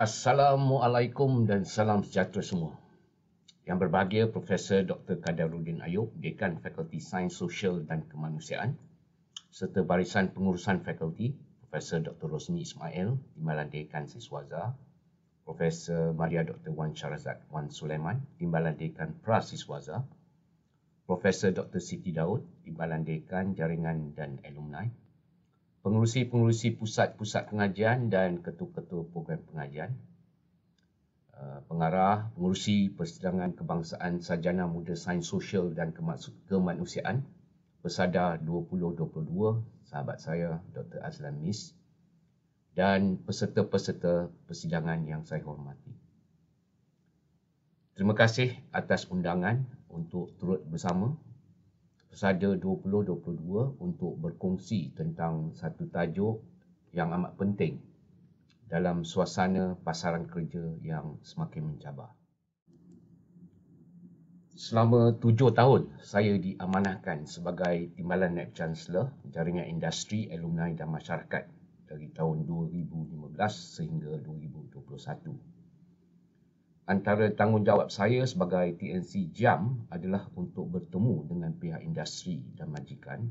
Assalamualaikum dan salam sejahtera semua. Yang berbahagia Profesor Dr. Kadaruddin Ayub, Dekan Fakulti Sains Sosial dan Kemanusiaan, serta barisan pengurusan fakulti, Profesor Dr. Rosmi Ismail, Timbalan Dekan Siswaza, Profesor Maria Dr. Wan Syarazad Wan Sulaiman, Timbalan Dekan Prasiswaza, Profesor Dr. Siti Daud, Timbalan Dekan Jaringan dan Alumni, pengurusi-pengurusi pusat-pusat pengajian dan ketua-ketua program pengajian, pengarah, pengurusi Persidangan Kebangsaan Sarjana Muda Sains Sosial dan Kemanusiaan Persada 2022, sahabat saya Dr. Azlan Mis, dan peserta-peserta persidangan yang saya hormati. Terima kasih atas undangan untuk turut bersama Persada 2022 untuk berkongsi tentang satu tajuk yang amat penting dalam suasana pasaran kerja yang semakin mencabar. Selama 7 tahun, saya diamanahkan sebagai Timbalan Naib Chancellor Jaringan Industri, Alumni dan Masyarakat dari tahun 2015 sehingga 2021. Antara tanggungjawab saya sebagai TNC JAM adalah untuk bertemu dengan pihak industri dan majikan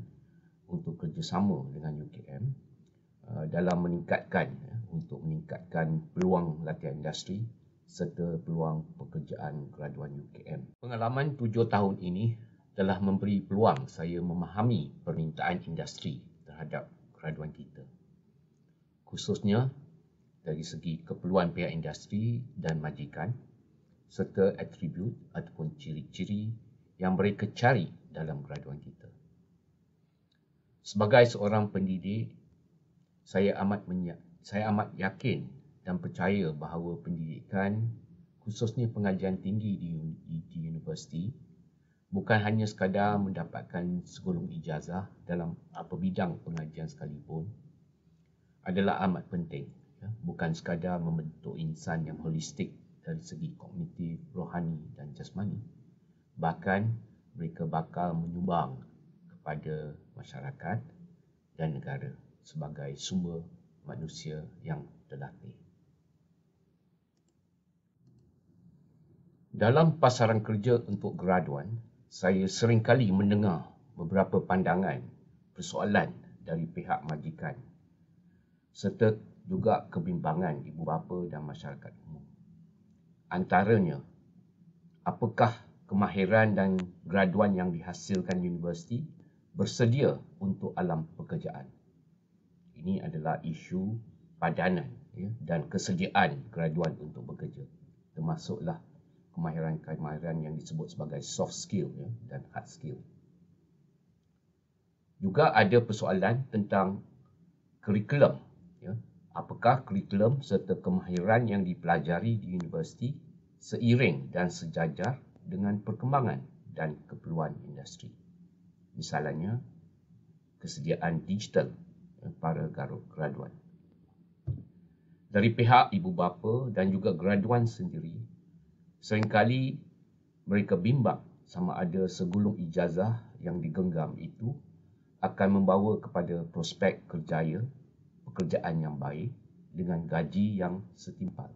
untuk kerjasama dengan UKM dalam meningkatkan peluang latihan industri serta peluang pekerjaan graduan UKM. Pengalaman 7 tahun ini telah memberi peluang saya memahami permintaan industri terhadap graduan kita, khususnya dari segi keperluan pihak industri dan majikan serta atribut ataupun ciri-ciri yang mereka cari dalam graduan kita. Sebagai seorang pendidik, saya amat yakin dan percaya bahawa pendidikan, khususnya pengajian tinggi di universiti, bukan hanya sekadar mendapatkan segulung ijazah dalam apa bidang pengajian sekalipun, adalah amat penting. Bukan sekadar membentuk insan yang holistik dari segi kognitif, rohani dan jasmani. Bahkan mereka bakal menyumbang kepada masyarakat dan negara sebagai sumber manusia yang terlatih. Dalam pasaran kerja untuk graduan, saya seringkali mendengar beberapa pandangan, persoalan dari pihak majikan serta juga kebimbangan ibu bapa dan masyarakat umum. Antaranya, apakah kemahiran dan graduan yang dihasilkan universiti bersedia untuk alam pekerjaan? Ini adalah isu padanan dan kesediaan graduan untuk bekerja, termasuklah kemahiran-kemahiran yang disebut sebagai soft skill dan hard skill. Juga ada persoalan tentang kurikulum. Apakah kurikulum serta kemahiran yang dipelajari di universiti seiring dan sejajar dengan perkembangan dan keperluan industri. Misalnya, kesediaan digital para graduan. Dari pihak ibu bapa dan juga graduan sendiri, seringkali mereka bimbang sama ada segulung ijazah yang digenggam itu akan membawa kepada prospek pekerjaan yang baik dengan gaji yang setimpal.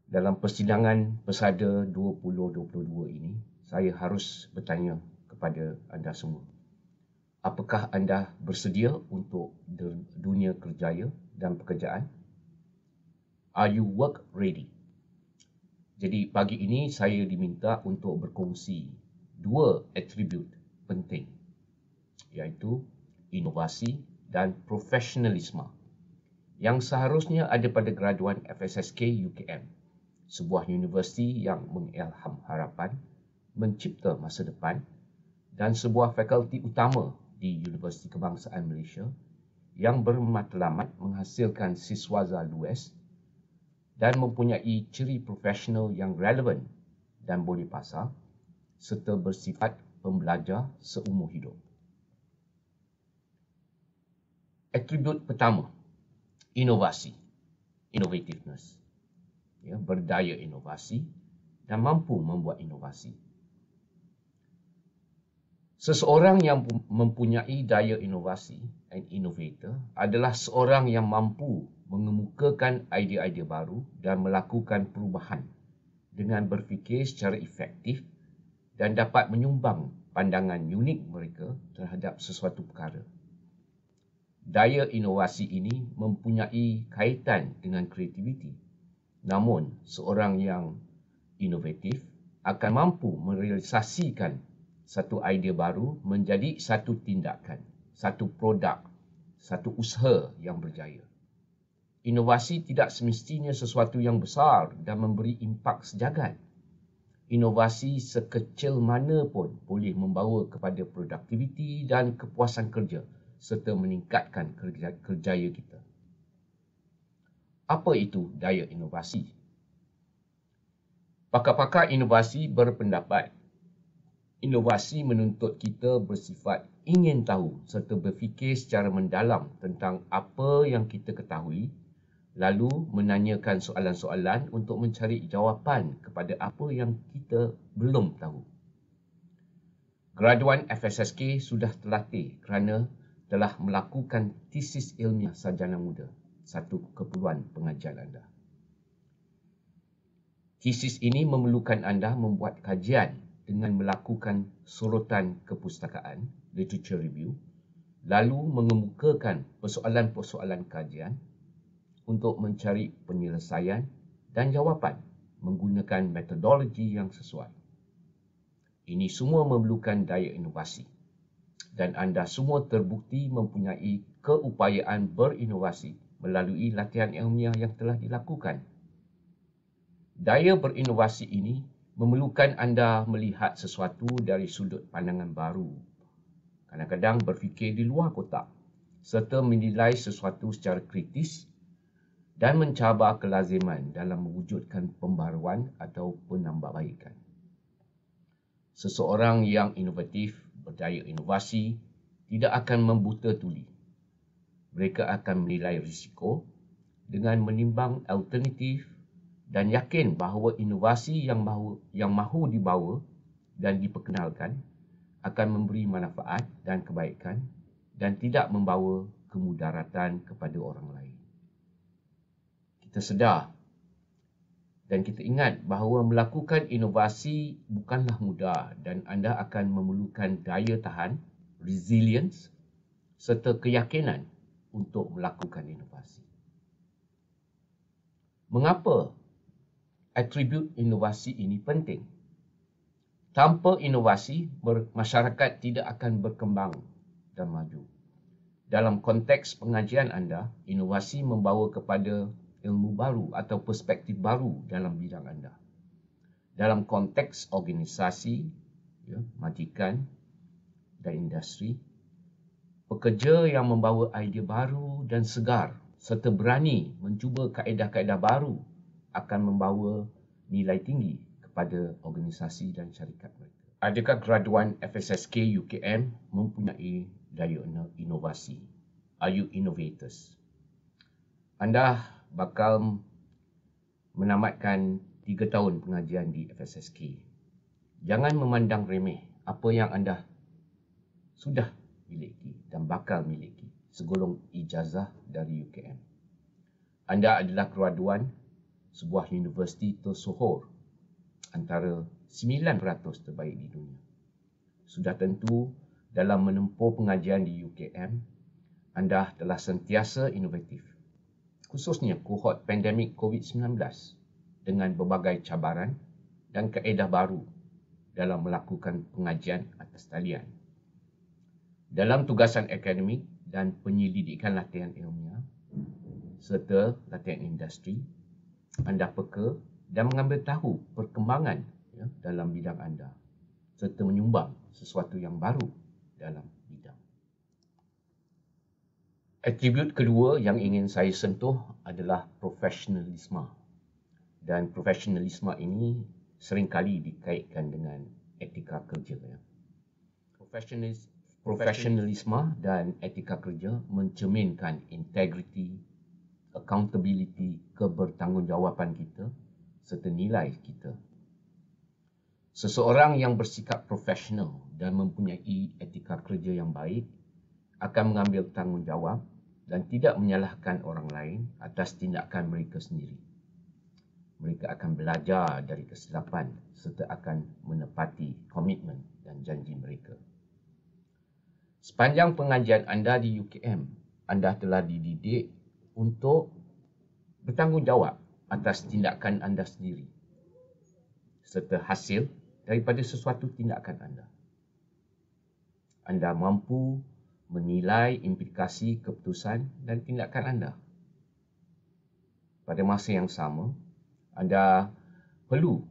Dalam persidangan Persada 2022 ini, saya harus bertanya kepada anda semua. Apakah anda bersedia untuk dunia kerjaya dan pekerjaan? Are you work ready? Jadi pagi ini saya diminta untuk berkongsi 2 atribut penting, iaitu inovasi dan profesionalisme yang seharusnya ada pada graduan FSSK UKM, sebuah universiti yang mengilham harapan, mencipta masa depan dan sebuah fakulti utama di Universiti Kebangsaan Malaysia yang bermatlamat menghasilkan siswaza luas dan mempunyai ciri profesional yang relevan dan boleh pasar serta bersifat pembelajar seumur hidup. Atribut pertama, inovasi, innovativeness. Berdaya inovasi dan mampu membuat inovasi. Seseorang yang mempunyai daya inovasi, an innovator, adalah seorang yang mampu mengemukakan idea-idea baru dan melakukan perubahan dengan berfikir secara efektif dan dapat menyumbang pandangan unik mereka terhadap sesuatu perkara. Daya inovasi ini mempunyai kaitan dengan kreativiti. Namun, seorang yang inovatif akan mampu merealisasikan satu idea baru menjadi satu tindakan, satu produk, satu usaha yang berjaya. Inovasi tidak semestinya sesuatu yang besar dan memberi impak sejagat. Inovasi sekecil mana pun boleh membawa kepada produktiviti dan kepuasan kerja serta meningkatkan kerjaya kita. Apa itu daya inovasi? Pakar-pakar inovasi berpendapat inovasi menuntut kita bersifat ingin tahu serta berfikir secara mendalam tentang apa yang kita ketahui, lalu menanyakan soalan-soalan untuk mencari jawapan kepada apa yang kita belum tahu. Graduan FSSK sudah terlatih kerana telah melakukan tesis ilmiah sarjana muda, satu keperluan pengajian anda. Tesis ini memerlukan anda membuat kajian dengan melakukan sorotan kepustakaan, literature review, lalu mengemukakan persoalan-persoalan kajian untuk mencari penyelesaian dan jawapan menggunakan metodologi yang sesuai. Ini semua memerlukan daya inovasi dan anda semua terbukti mempunyai keupayaan berinovasi melalui latihan ilmiah yang telah dilakukan. Daya berinovasi ini memerlukan anda melihat sesuatu dari sudut pandangan baru, kadang-kadang berfikir di luar kotak, serta menilai sesuatu secara kritis dan mencabar kelaziman dalam mewujudkan pembaruan atau penambahbaikan. Seseorang yang inovatif, berdaya inovasi, tidak akan membuta tuli. Mereka akan menilai risiko dengan menimbang alternatif dan yakin bahawa inovasi yang mahu dibawa dan diperkenalkan akan memberi manfaat dan kebaikan dan tidak membawa kemudaratan kepada orang lain. Kita sedar dan kita ingat bahawa melakukan inovasi bukanlah mudah dan anda akan memerlukan daya tahan, resilience serta keyakinan untuk melakukan inovasi. Mengapa atribut inovasi ini penting? Tanpa inovasi, masyarakat tidak akan berkembang dan maju. Dalam konteks pengajian anda, inovasi membawa kepada ilmu baru atau perspektif baru dalam bidang anda. Dalam konteks organisasi, majikan dan industri, pekerja yang membawa idea baru dan segar serta berani mencuba kaedah-kaedah baru akan membawa nilai tinggi kepada organisasi dan syarikat mereka. Adakah graduan FSSK UKM mempunyai daya inovasi? Are you innovators? Anda bakal menamatkan 3 tahun pengajian di FSSK. Jangan memandang remeh apa yang anda sudah miliki dan bakal miliki segolong ijazah dari UKM. Anda adalah graduan sebuah universiti tersohor antara 9% terbaik di dunia. Sudah tentu dalam menempuh pengajian di UKM, anda telah sentiasa inovatif, khususnya kohort pandemik COVID-19 dengan berbagai cabaran dan kaedah baru dalam melakukan pengajian atas talian. Dalam tugasan akademik dan penyelidikan latihan ilmiah serta latihan industri, anda peka dan mengambil tahu perkembangan dalam bidang anda serta menyumbang sesuatu yang baru dalam bidang. Atribut kedua yang ingin saya sentuh adalah profesionalisme. Dan profesionalisme ini seringkali dikaitkan dengan etika kerja. Profesionalisme dan etika kerja mencerminkan integriti, accountability, kebertanggungjawaban kita serta nilai kita. Seseorang yang bersikap profesional dan mempunyai etika kerja yang baik akan mengambil tanggungjawab dan tidak menyalahkan orang lain atas tindakan mereka sendiri. Mereka akan belajar dari kesilapan serta akan menepati komitmen dan janji mereka. Sepanjang pengajian anda di UKM, anda telah dididik untuk bertanggungjawab atas tindakan anda sendiri serta hasil daripada sesuatu tindakan anda. Anda mampu menilai implikasi keputusan dan tindakan anda. Pada masa yang sama, anda perlu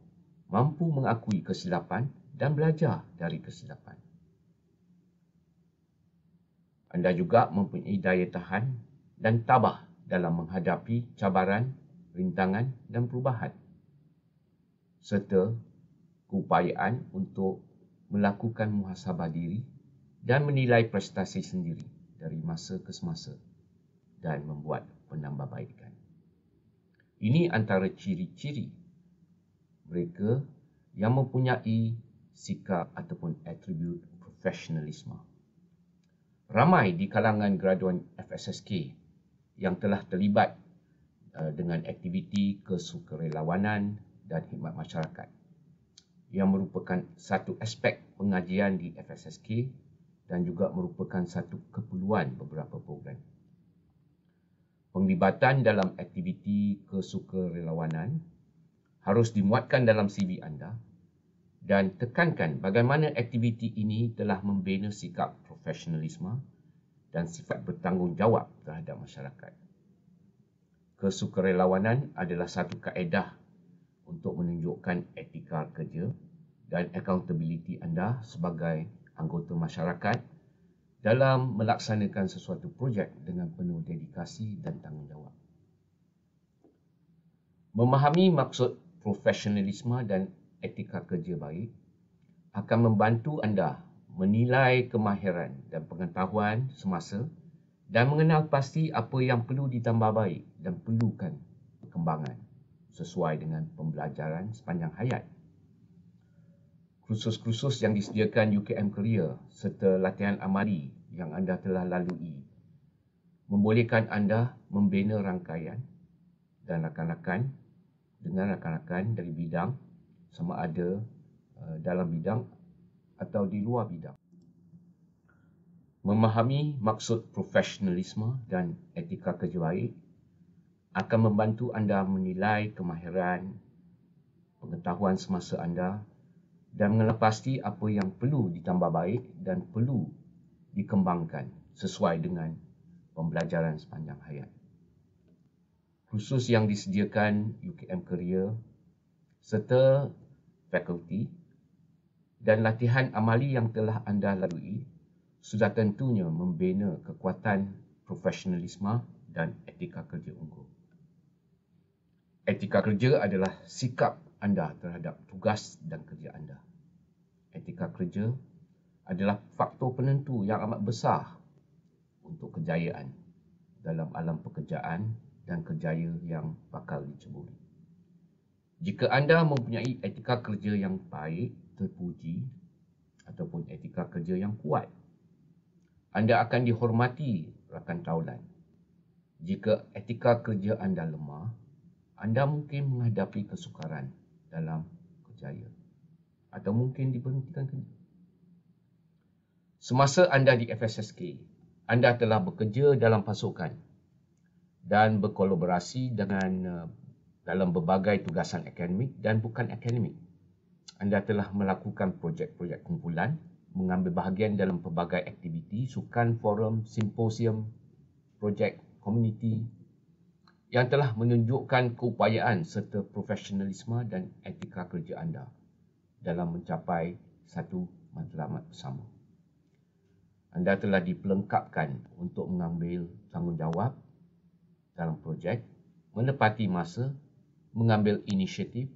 mampu mengakui kesilapan dan belajar dari kesilapan. Anda juga mempunyai daya tahan dan tabah dalam menghadapi cabaran, rintangan dan perubahan, serta keupayaan untuk melakukan muhasabah diri dan menilai prestasi sendiri dari masa ke semasa dan membuat penambahbaikan. Ini antara ciri-ciri mereka yang mempunyai sikap ataupun atribut profesionalisme. Ramai di kalangan graduan FSSK yang telah terlibat dengan aktiviti kesukarelawanan dan khidmat masyarakat yang merupakan satu aspek pengajian di FSSK dan juga merupakan satu keperluan beberapa program. Penglibatan dalam aktiviti kesukarelawanan harus dimuatkan dalam CV anda dan tekankan bagaimana aktiviti ini telah membina sikap profesionalisme dan sifat bertanggungjawab terhadap masyarakat. Kesukarelawanan adalah satu kaedah untuk menunjukkan etika kerja dan accountability anda sebagai anggota masyarakat dalam melaksanakan sesuatu projek dengan penuh dedikasi dan tanggungjawab. Memahami maksud profesionalisme dan etika kerja baik akan membantu anda menilai kemahiran dan pengetahuan semasa dan mengenal pasti apa yang perlu ditambah baik dan perlukan perkembangan sesuai dengan pembelajaran sepanjang hayat. Kursus-kursus yang disediakan UKM Career serta latihan amali yang anda telah lalui membolehkan anda membina rangkaian dan rakan-rakan dengan rakan-rakan dari bidang sama ada dalam bidang atau di luar bidang. Memahami maksud profesionalisme dan etika kerja baik akan membantu anda menilai kemahiran, pengetahuan semasa anda dan mengenal pasti apa yang perlu ditambah baik dan perlu dikembangkan sesuai dengan pembelajaran sepanjang hayat. Kursus yang disediakan UKM Career serta fakulti dan latihan amali yang telah anda lalui sudah tentunya membina kekuatan profesionalisme dan etika kerja unggul. Etika kerja adalah sikap anda terhadap tugas dan kerja anda. Etika kerja adalah faktor penentu yang amat besar untuk kejayaan dalam alam pekerjaan dan kerjaya yang bakal diceburi. Jika anda mempunyai etika kerja yang baik, terpuji ataupun etika kerja yang kuat, anda akan dihormati rakan taulan. Jika etika kerja anda lemah, anda mungkin menghadapi kesukaran dalam kerjaya atau mungkin diberhentikan kerja. Semasa anda di FSSK, anda telah bekerja dalam pasukan dan berkolaborasi dengan dalam berbagai tugasan akademik dan bukan akademik. Anda telah melakukan projek-projek kumpulan, mengambil bahagian dalam pelbagai aktiviti, sukan, forum, simposium, projek komuniti yang telah menunjukkan keupayaan serta profesionalisme dan etika kerja anda dalam mencapai satu matlamat bersama. Anda telah dipelengkapkan untuk mengambil tanggungjawab dalam projek, menepati masa, mengambil inisiatif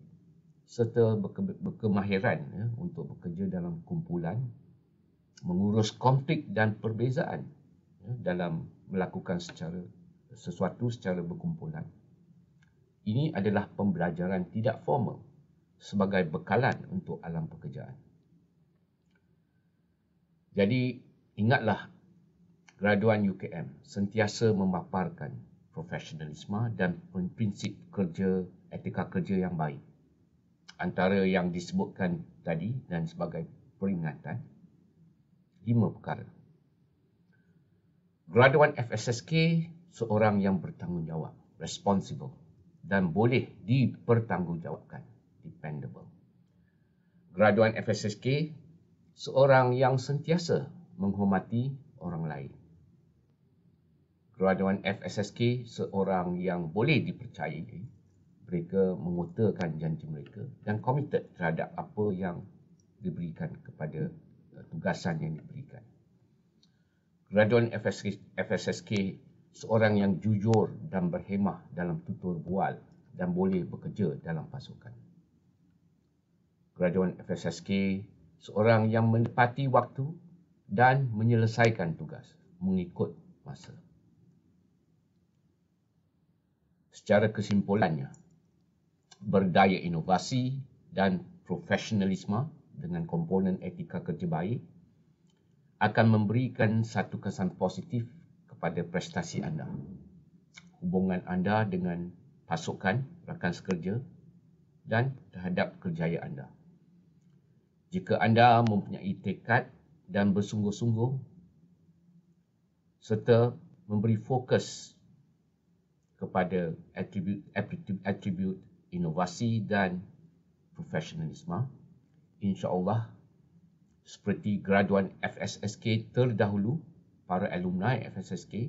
serta berkemahiran untuk bekerja dalam kumpulan, mengurus konflik dan perbezaan dalam melakukan sesuatu secara berkumpulan. Ini adalah pembelajaran tidak formal sebagai bekalan untuk alam pekerjaan. Jadi ingatlah graduan UKM sentiasa memaparkan profesionalisme dan prinsip kerja, etika kerja yang baik. Antara yang disebutkan tadi dan sebagai peringatan, 5 perkara. Graduan FSSK seorang yang bertanggungjawab, responsible, dan boleh dipertanggungjawabkan, dependable. Graduan FSSK seorang yang sentiasa menghormati orang lain. Graduan FSSK seorang yang boleh dipercayai, mereka mengutarakan janji mereka dan komited terhadap apa yang diberikan kepada tugasan yang diberikan. Graduan FSSK seorang yang jujur dan berhemah dalam tutur bual dan boleh bekerja dalam pasukan. Graduan FSSK seorang yang menepati waktu dan menyelesaikan tugas mengikut masa. Secara kesimpulannya, berdaya inovasi dan profesionalisme dengan komponen etika kerja baik akan memberikan satu kesan positif kepada prestasi anda, hubungan anda dengan pasukan, rakan sekerja dan terhadap kerjaya anda. Jika anda mempunyai tekad dan bersungguh-sungguh serta memberi fokus kepada atribut inovasi dan profesionalisme, insya-Allah seperti graduan FSSK terdahulu, para alumni FSSK,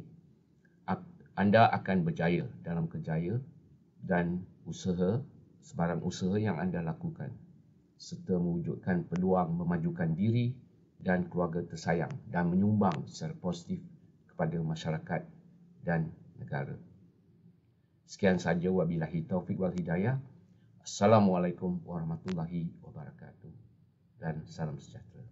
anda akan berjaya dalam kerjaya dan sebarang usaha yang anda lakukan, serta mewujudkan peluang memajukan diri dan keluarga tersayang dan menyumbang secara positif kepada masyarakat dan negara. Sekian sahaja, wabillahi taufiq wal hidayah. Assalamualaikum warahmatullahi wabarakatuh dan salam sejahtera.